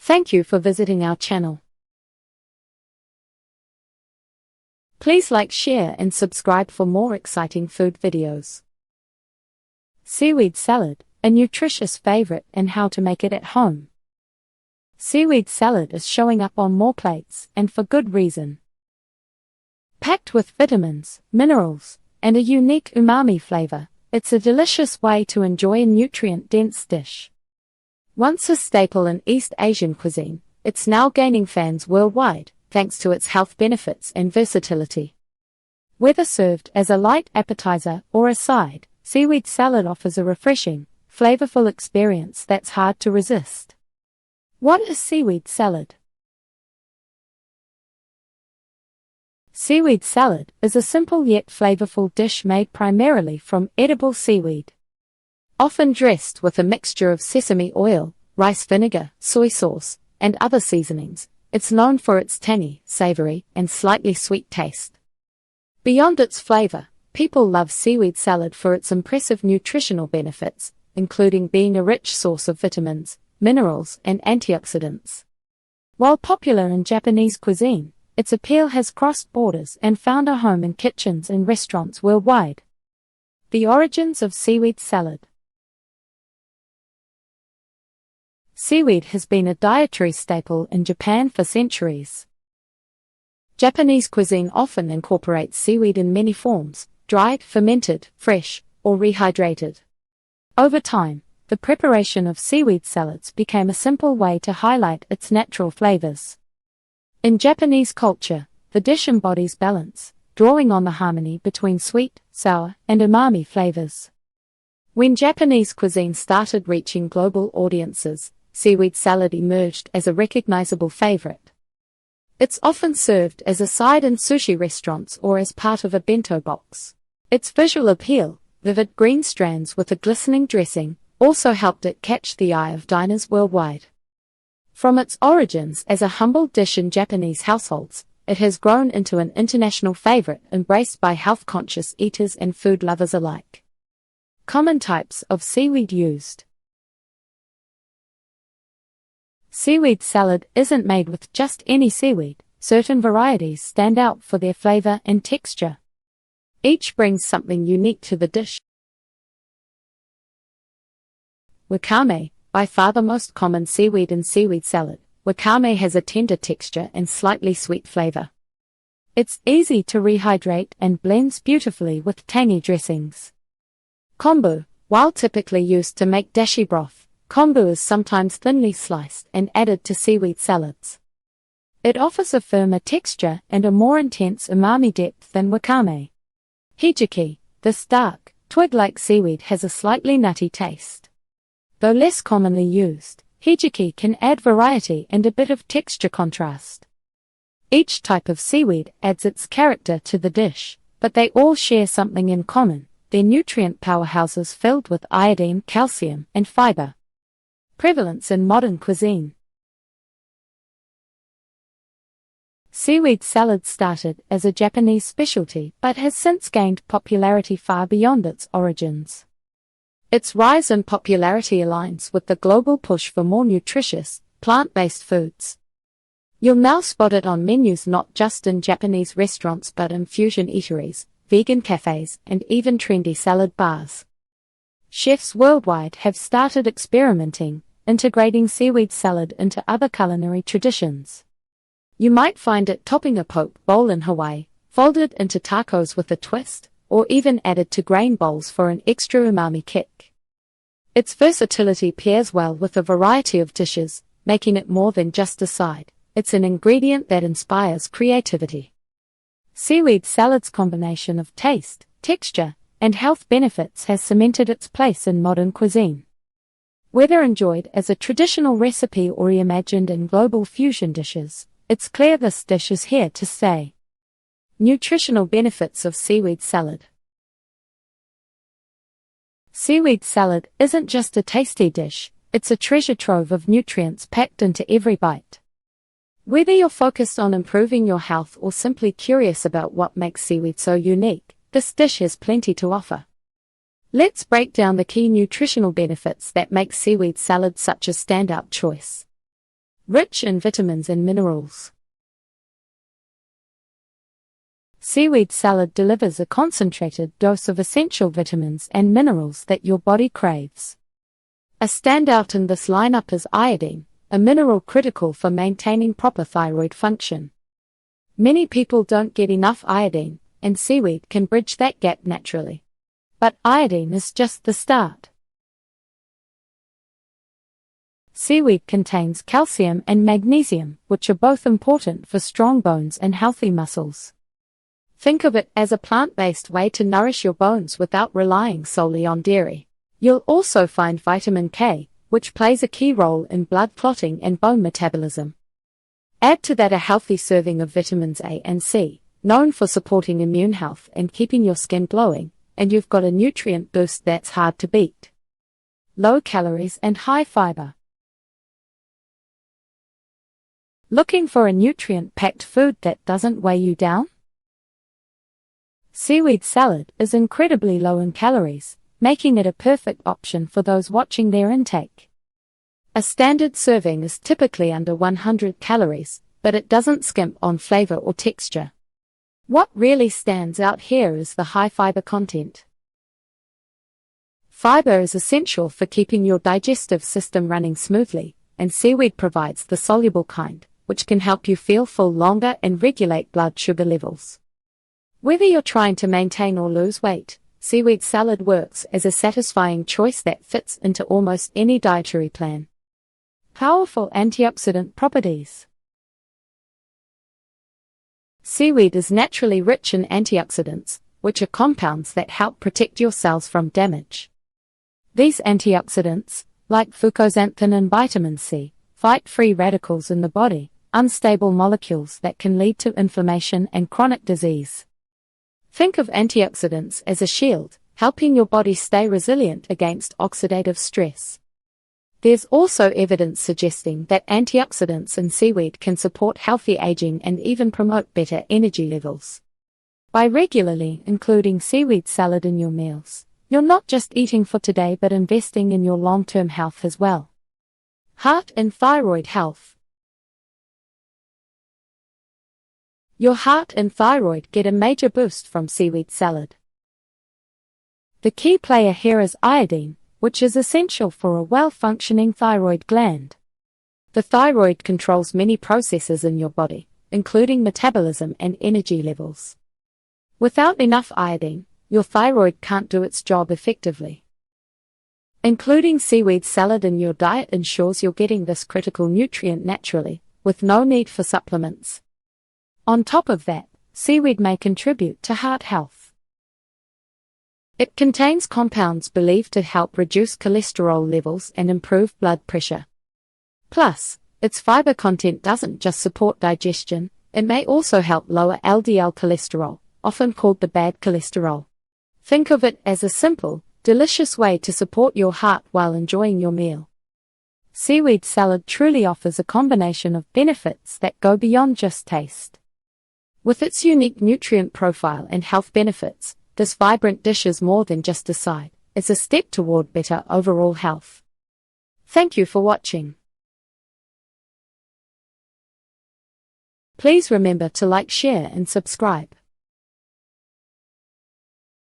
Thank you for visiting our channel. Please like, share and subscribe for more exciting food videos. Seaweed salad, a nutritious favorite, and how to make it at home. Seaweed salad is showing up on more plates, and for good reason. Packed with vitamins, minerals, and a unique umami flavor, it's a delicious way to enjoy a nutrient-dense dish. Once a staple in East Asian cuisine, it's now gaining fans worldwide, thanks to its health benefits and versatility. Whether served as a light appetizer or a side, seaweed salad offers a refreshing, flavorful experience that's hard to resist. What is seaweed salad? Seaweed salad is a simple yet flavorful dish made primarily from edible seaweed. Often dressed with a mixture of sesame oil, rice vinegar, soy sauce, and other seasonings, it's known for its tangy, savory, and slightly sweet taste. Beyond its flavor, people love seaweed salad for its impressive nutritional benefits, including being a rich source of vitamins, minerals, and antioxidants. While popular in Japanese cuisine, its appeal has crossed borders and found a home in kitchens and restaurants worldwide. The origins of seaweed salad. Seaweed has been a dietary staple in Japan for centuries. Japanese cuisine often incorporates seaweed in many forms: dried, fermented, fresh, or rehydrated. Over time, the preparation of seaweed salads became a simple way to highlight its natural flavors. In Japanese culture, the dish embodies balance, drawing on the harmony between sweet, sour, and umami flavors. When Japanese cuisine started reaching global audiences, seaweed salad emerged as a recognizable favorite. It's often served as a side in sushi restaurants or as part of a bento box. Its visual appeal, vivid green strands with a glistening dressing, also helped it catch the eye of diners worldwide. From its origins as a humble dish in Japanese households, it has grown into an international favorite embraced by health-conscious eaters and food lovers alike. Common types of seaweed used. Seaweed salad isn't made with just any seaweed. Certain varieties stand out for their flavor and texture. Each brings something unique to the dish. Wakame, by far the most common seaweed in seaweed salad, wakame has a tender texture and slightly sweet flavor. It's easy to rehydrate and blends beautifully with tangy dressings. Kombu, while typically used to make dashi broth, kombu is sometimes thinly sliced and added to seaweed salads. It offers a firmer texture and a more intense umami depth than wakame. Hijiki, this dark, twig-like seaweed has a slightly nutty taste. Though less commonly used, hijiki can add variety and a bit of texture contrast. Each type of seaweed adds its character to the dish, but they all share something in common: they're nutrient powerhouses filled with iodine, calcium, and fiber. Prevalence in modern cuisine. Seaweed salad started as a Japanese specialty but has since gained popularity far beyond its origins. Its rise in popularity aligns with the global push for more nutritious, plant-based foods. You'll now spot it on menus not just in Japanese restaurants but in fusion eateries, vegan cafes, and even trendy salad bars. Chefs worldwide have started experimenting, integrating seaweed salad into other culinary traditions. You might find it topping a poke bowl in Hawaii, folded into tacos with a twist, or even added to grain bowls for an extra umami kick. Its versatility pairs well with a variety of dishes, making it more than just a side. It's an ingredient that inspires creativity. Seaweed salad's combination of taste, texture, and health benefits has cemented its place in modern cuisine. Whether enjoyed as a traditional recipe or reimagined in global fusion dishes, it's clear this dish is here to stay. Nutritional benefits of seaweed salad. Seaweed salad isn't just a tasty dish, it's a treasure trove of nutrients packed into every bite. Whether you're focused on improving your health or simply curious about what makes seaweed so unique, this dish has plenty to offer. Let's break down the key nutritional benefits that make seaweed salad such a standout choice. Rich in vitamins and minerals. Seaweed salad delivers a concentrated dose of essential vitamins and minerals that your body craves. A standout in this lineup is iodine, a mineral critical for maintaining proper thyroid function. Many people don't get enough iodine, and seaweed can bridge that gap naturally. But iodine is just the start. Seaweed contains calcium and magnesium, which are both important for strong bones and healthy muscles. Think of it as a plant-based way to nourish your bones without relying solely on dairy. You'll also find vitamin K, which plays a key role in blood clotting and bone metabolism. Add to that a healthy serving of vitamins A and C, known for supporting immune health and keeping your skin glowing, and you've got a nutrient boost that's hard to beat. Low calories and high fiber. Looking for a nutrient-packed food that doesn't weigh you down? Seaweed salad is incredibly low in calories, making it a perfect option for those watching their intake. A standard serving is typically under 100 calories, but it doesn't skimp on flavor or texture. What really stands out here is the high fiber content. Fiber is essential for keeping your digestive system running smoothly, and seaweed provides the soluble kind, which can help you feel full longer and regulate blood sugar levels. Whether you're trying to maintain or lose weight, seaweed salad works as a satisfying choice that fits into almost any dietary plan. Powerful antioxidant properties. Seaweed is naturally rich in antioxidants, which are compounds that help protect your cells from damage. These antioxidants, like fucoxanthin and vitamin C, fight free radicals in the body, unstable molecules that can lead to inflammation and chronic disease. Think of antioxidants as a shield, helping your body stay resilient against oxidative stress. There's also evidence suggesting that antioxidants in seaweed can support healthy aging and even promote better energy levels. By regularly including seaweed salad in your meals, you're not just eating for today but investing in your long-term health as well. Heart and thyroid health. Your heart and thyroid get a major boost from seaweed salad. The key player here is iodine, which is essential for a well-functioning thyroid gland. The thyroid controls many processes in your body, including metabolism and energy levels. Without enough iodine, your thyroid can't do its job effectively. Including seaweed salad in your diet ensures you're getting this critical nutrient naturally, with no need for supplements. On top of that, seaweed may contribute to heart health. It contains compounds believed to help reduce cholesterol levels and improve blood pressure. Plus, its fiber content doesn't just support digestion, it may also help lower LDL cholesterol, often called the bad cholesterol. Think of it as a simple, delicious way to support your heart while enjoying your meal. Seaweed salad truly offers a combination of benefits that go beyond just taste. With its unique nutrient profile and health benefits, this vibrant dish is more than just a side, it's a step toward better overall health. Thank you for watching. Please remember to like, share and subscribe.